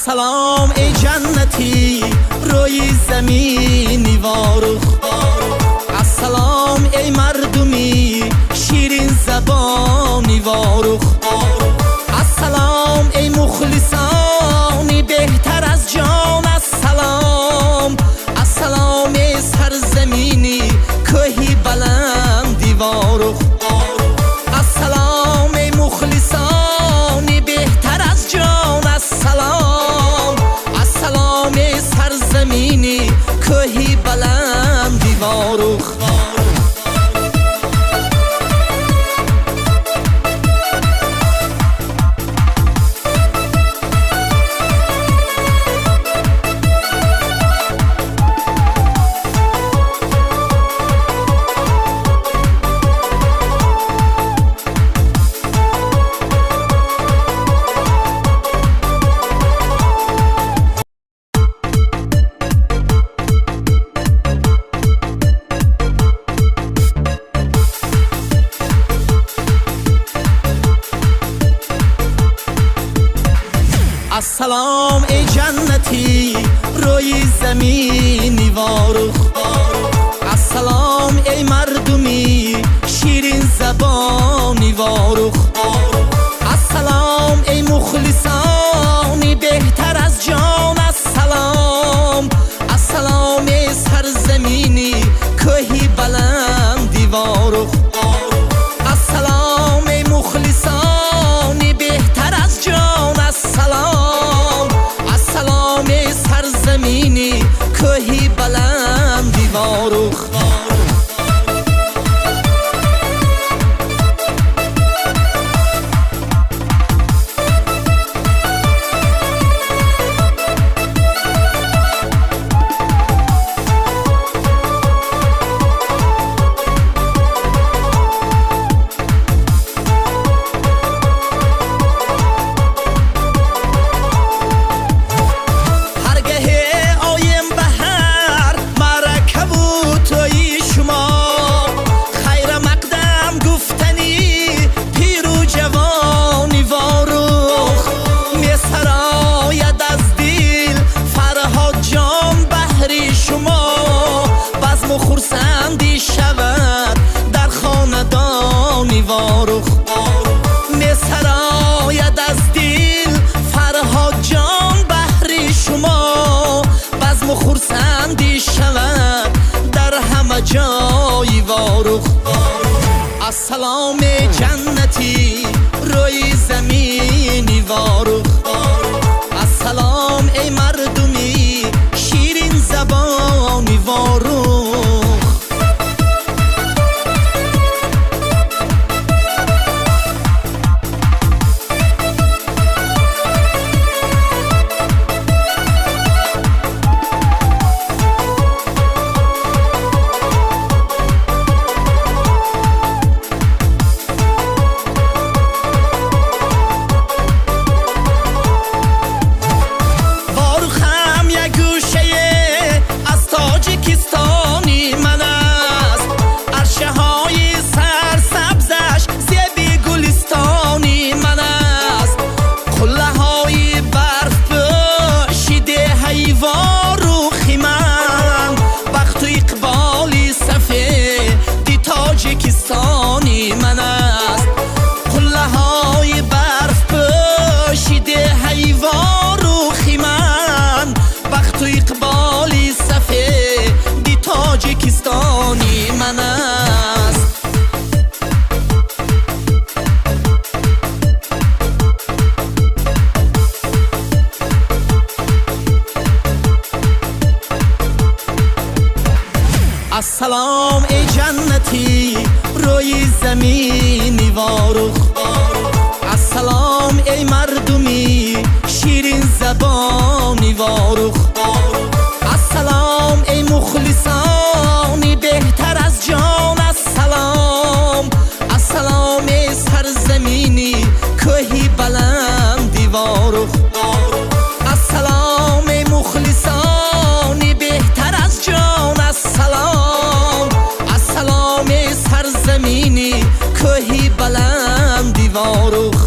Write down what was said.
السلام ای جنتی روی زمینی وارخ، السلام ای مردمی شیرین زبانی وارخ، السلام ای مخلصانی بهتر از جان، السلام السلام ای سرزمینی کوهی بلندی وارخ، السلام ای مخلصانی بهتر از جان، السلام السلام ای سرزمینی کوهی بلندی وارخ. السلام ای جنتی روی زمینی وارخ، السلام ای مردمی شیرین زبانی وارخ، السلام ای مخلصانی بهتر از جان، السلام السلام ای سرزمینی کوهی بلندی وارخ، السلام ای مخلصانی بهتر از جان، السلام السلام ای سرزمینی کوهی بلندی وارخ. خورسندی شود در خاندانی وارخ، می سراید از دل فرهاد جان بهر شما، بزم خورسندی شود در همه جای وارخ. السلام جنتی روی زمینی وارخ، السلام ای مردمی شیرین زبانی وارخ. تاجیکستانی من است، قله های برف پوشیده حیوان روخی من، بخت و اقبالی سفیدی تاجیکستانی من است. السلام ای جنتی روی زمینی وارخ، السلام ای مردمی شیرین زبانی وارخ، السلام ای مخلصانی بهتر از جان، السلام السلام ای سرزمینی کوهی بلندی وارخ، السلام ای مخلصانی بهتر از جان، السلام السلام ای سرزمینی کوهی بلندی وارخ.